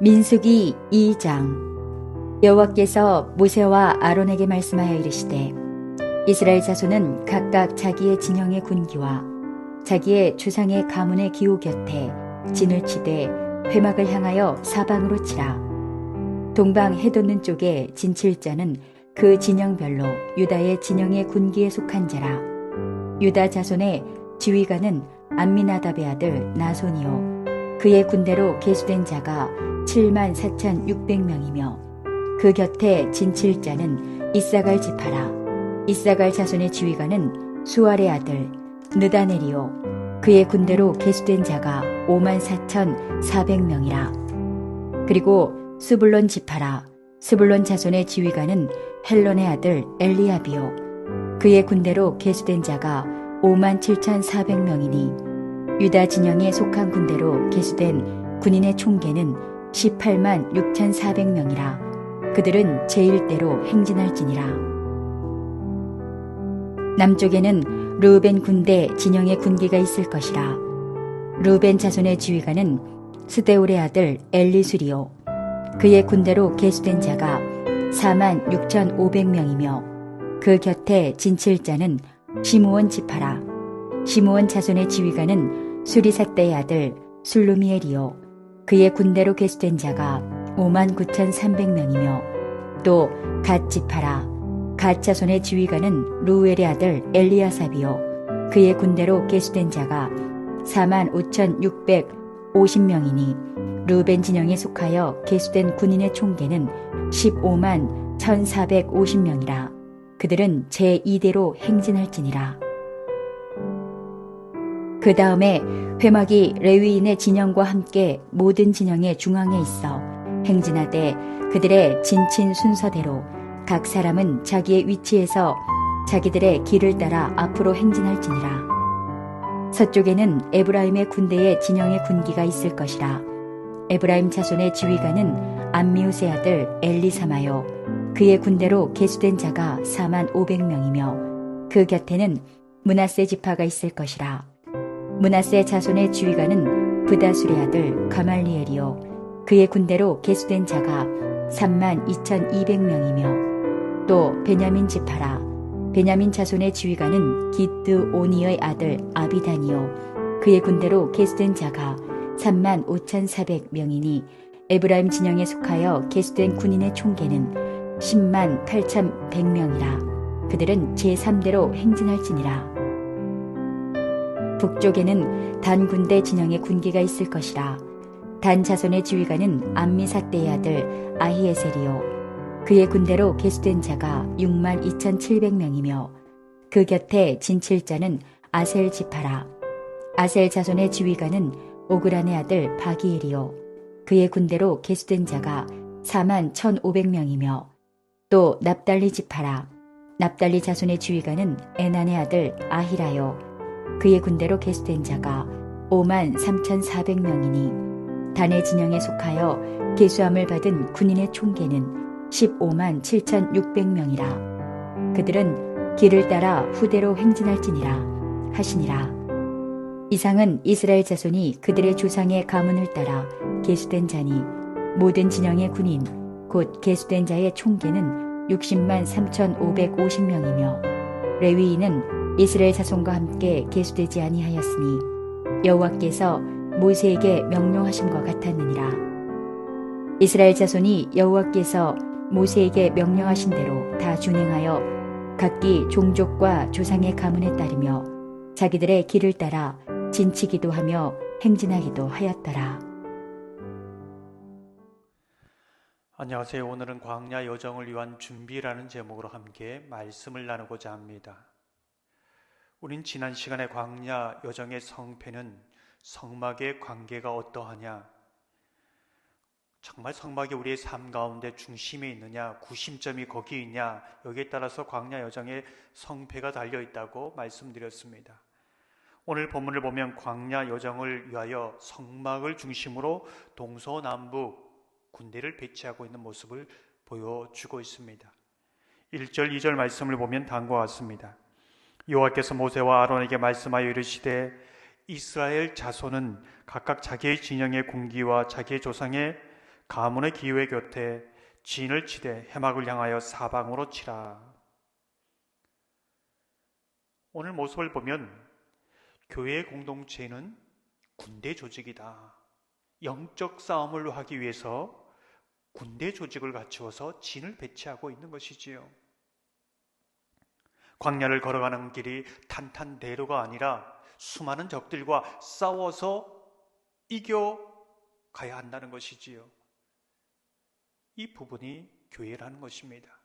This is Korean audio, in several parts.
민수기 2장. 여호와께서 모세와 아론에게 말씀하여 이르시되 이스라엘 자손은 각각 자기의 진영의 군기와 자기의 조상의 가문의 기호 곁에 진을 치되 회막을 향하여 사방으로 치라. 동방 해돋는 쪽에 진칠 자는 그 진영별로 유다의 진영의 군기에 속한 자라. 유다 자손의 지휘관은 암미나답의 아들 나손이요 그의 군대로 계수된 자가 74,600명이며 그 곁에 진칠 자는 이사갈 지파라. 이사갈 자손의 지휘관은 수알의 아들 느다넬이요 그의 군대로 계수된 자가 54,400명이라. 그리고 스불론 지파라. 스불론 자손의 지휘관은 헬론의 아들 엘리압이요 그의 군대로 계수된 자가 57,400명이니 유다 진영에 속한 군대로 계수된 군인의 총계는 186,400명이라. 그들은 제1대로 행진할지니라. 남쪽에는 르우벤 군대 진영의 군기가 있을 것이라. 르우벤 자손의 지휘관은 스데울의 아들 엘리수리요 그의 군대로 계수된 자가 46,500명이며 그 곁에 진칠 자는 시므온 지파라. 시므온 자손의 지휘관은 수리삿대의 아들 술루미엘이요 그의 군대로 계수된 자가 59,300명이며 또 갓 지파라. 갓 자손의 지휘관은 루엘의 아들 엘리아삽이요 그의 군대로 계수된 자가 45,650명이니 르우벤 진영에 속하여 계수된 군인의 총계는 151,450명이라. 그들은 제2대로 행진할지니라. 그 다음에 회막이 레위인의 진영과 함께 모든 진영의 중앙에 있어 행진하되 그들의 진친 순서대로 각 사람은 자기의 위치에서 자기들의 길을 따라 앞으로 행진할지니라. 서쪽에는 에브라임의 군대의 진영의 군기가 있을 것이라. 에브라임 자손의 지휘관은 암미우스의 아들 엘리사마요 그의 군대로 계수된 자가 45,000명이며 그 곁에는 므낫세 지파가 있을 것이라. 므낫세 자손의 지휘관은 브다술의 아들 가말리엘이요 그의 군대로 계수된 자가 32,200명이며 또 베냐민 지파라. 베냐민 자손의 지휘관은 기드오니의 아들 아비단이요 그의 군대로 계수된 자가 35,400명이니 에브라임 진영에 속하여 계수된 군인의 총계는 108,100명이라. 그들은 제3대로 행진할지니라. 북쪽에는 단 군대 진영의 군기가 있을 것이라. 단 자손의 지휘관은 암미삿대의 아들 아히에셀이요 그의 군대로 계수된 자가 62,700명이며 그 곁에 진칠 자는 아셀 지파라. 아셀 자손의 지휘관은 오그란의 아들 바기엘이요 그의 군대로 계수된 자가 41,500명이며 또 납달리 지파라. 납달리 자손의 지휘관은 에난의 아들 아히라요 그의 군대로 계수된 자가 53,400명이니 단의 진영에 속하여 계수함을 받은 군인의 총계는 157,600명이라. 그들은 길을 따라 후대로 행진할지니라 하시니라. 이상은 이스라엘 자손이 그들의 조상의 가문을 따라 계수된 자니 모든 진영의 군인 곧 계수된 자의 총계는 603,550명이며 레위인은 이스라엘 자손과 함께 계수되지 아니하였으니 여호와께서 모세에게 명령하심과 같았느니라. 이스라엘 자손이 여호와께서 모세에게 명령하신 대로 다 준행하여 각기 종족과 조상의 가문에 따르며 자기들의 길을 따라 진치기도 하며 행진하기도 하였더라. 안녕하세요. 오늘은 광야 여정을 위한 준비라는 제목으로 함께 말씀을 나누고자 합니다. 우린 지난 시간에 광야 여정의 성패는 성막의 관계가 어떠하냐, 정말 성막이 우리의 삶 가운데 중심에 있느냐, 구심점이 거기 있냐, 여기에 따라서 광야 여정의 성패가 달려있다고 말씀드렸습니다. 오늘 본문을 보면 광야 여정을 위하여 성막을 중심으로 동서남북 군대를 배치하고 있는 모습을 보여주고 있습니다. 1절, 2절 말씀을 보면 다음과 같습니다. 여호와께서 모세와 아론에게 말씀하여 이르시되 이스라엘 자손은 각각 자기의 진영의 군기와 자기의 조상의 가문의 기후의 곁에 진을 치되 해막을 향하여 사방으로 치라. 오늘 모습을 보면 교회 공동체는 군대 조직이다. 영적 싸움을 하기 위해서 군대 조직을 갖추어서 진을 배치하고 있는 것이지요. 광야를 걸어가는 길이 탄탄대로가 아니라 수많은 적들과 싸워서 이겨가야 한다는 것이지요. 이 부분이 교회라는 것입니다.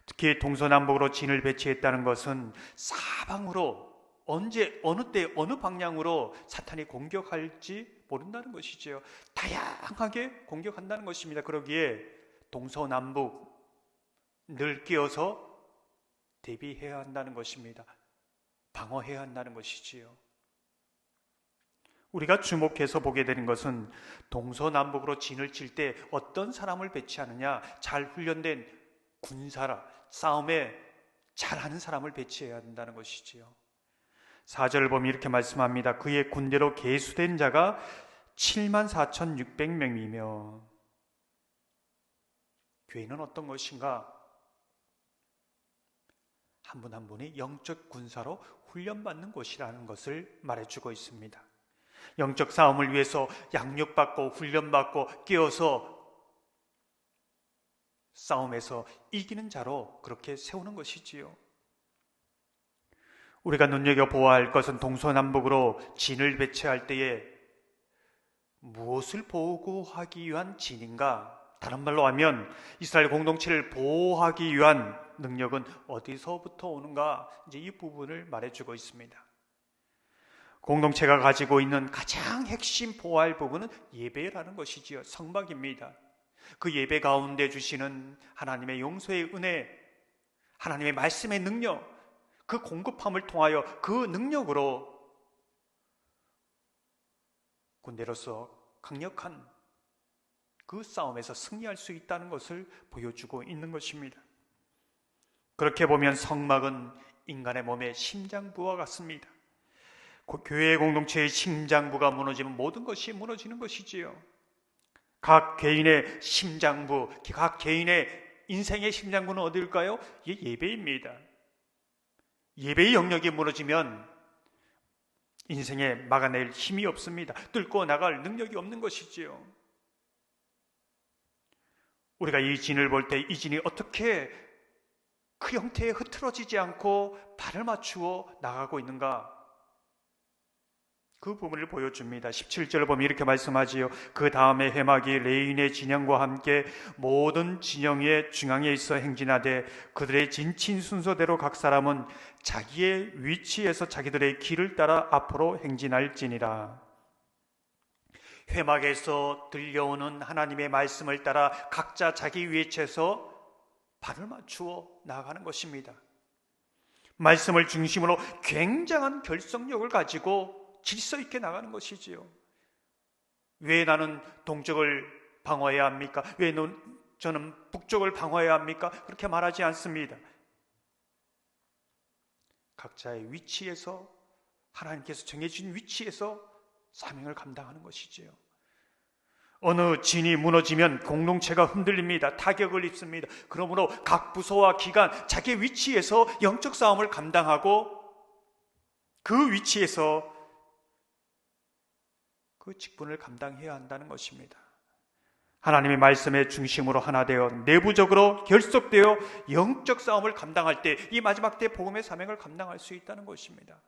특히 동서남북으로 진을 배치했다는 것은 사방으로 언제, 어느 때, 어느 방향으로 사탄이 공격할지 모른다는 것이지요. 다양하게 공격한다는 것입니다. 그러기에 동서남북 늘 끼어서 대비해야 한다는 것입니다. 방어해야 한다는 것이지요. 우리가 주목해서 보게 되는 것은 동서남북으로 진을 칠 때 어떤 사람을 배치하느냐, 잘 훈련된 군사라, 싸움에 잘하는 사람을 배치해야 한다는 것이지요. 4절을 보면 이렇게 말씀합니다. 그의 군대로 계수된 자가 74,600명이며 교회는 어떤 것인가? 한 분 한 분이 영적 군사로 훈련받는 곳이라는 것을 말해주고 있습니다. 영적 싸움을 위해서 양육받고 훈련받고 끼어서 싸움에서 이기는 자로 그렇게 세우는 것이지요. 우리가 눈여겨보아야 할 것은 동서남북으로 진을 배치할 때에 무엇을 보호하기 위한 진인가? 다른 말로 하면 이스라엘 공동체를 보호하기 위한 능력은 어디서부터 오는가? 이제 이 부분을 말해주고 있습니다. 공동체가 가지고 있는 가장 핵심 보호할 부분은 예배라는 것이지요. 성막입니다. 그 예배 가운데 주시는 하나님의 용서의 은혜, 하나님의 말씀의 능력, 그 공급함을 통하여 그 능력으로 군대로서 강력한 그 싸움에서 승리할 수 있다는 것을 보여주고 있는 것입니다. 그렇게 보면 성막은 인간의 몸의 심장부와 같습니다. 교회의 공동체의 심장부가 무너지면 모든 것이 무너지는 것이지요. 각 개인의 심장부, 각 개인의 인생의 심장부는 어디일까요? 예배입니다. 예배의 영역이 무너지면 인생에 막아낼 힘이 없습니다. 뚫고 나갈 능력이 없는 것이지요. 우리가 이 진을 볼 때 이 진이 어떻게 그 형태에 흐트러지지 않고 발을 맞추어 나가고 있는가? 그 부분을 보여줍니다. 17절을 보면 이렇게 말씀하지요. 그 다음에 해막이 레인의 진영과 함께 모든 진영의 중앙에 있어 행진하되 그들의 진친 순서대로 각 사람은 자기의 위치에서 자기들의 길을 따라 앞으로 행진할지니라. 회막에서 들려오는 하나님의 말씀을 따라 각자 자기 위치에서 발을 맞추어 나아가는 것입니다. 말씀을 중심으로 굉장한 결속력을 가지고 질서 있게 나가는 것이지요. 왜 나는 동쪽을 방어해야 합니까? 왜 저는 북쪽을 방어해야 합니까? 그렇게 말하지 않습니다. 각자의 위치에서, 하나님께서 정해진 위치에서 사명을 감당하는 것이지요. 어느 진이 무너지면 공동체가 흔들립니다. 타격을 입습니다. 그러므로 각 부서와 기관, 자기 위치에서 영적 싸움을 감당하고 그 위치에서 그 직분을 감당해야 한다는 것입니다. 하나님의 말씀의 중심으로 하나 되어 내부적으로 결속되어 영적 싸움을 감당할 때 이 마지막 때 복음의 사명을 감당할 수 있다는 것입니다.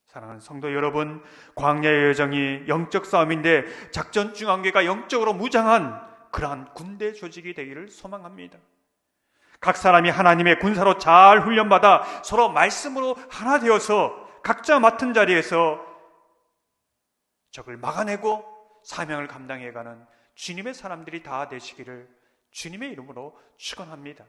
사랑하는 성도 여러분, 광야의 여정이 영적 싸움인데 작전 중앙계가 영적으로 무장한 그러한 군대 조직이 되기를 소망합니다. 각 사람이 하나님의 군사로 잘 훈련받아 서로 말씀으로 하나 되어서 각자 맡은 자리에서 적을 막아내고 사명을 감당해가는 주님의 사람들이 다 되시기를 주님의 이름으로 축원합니다.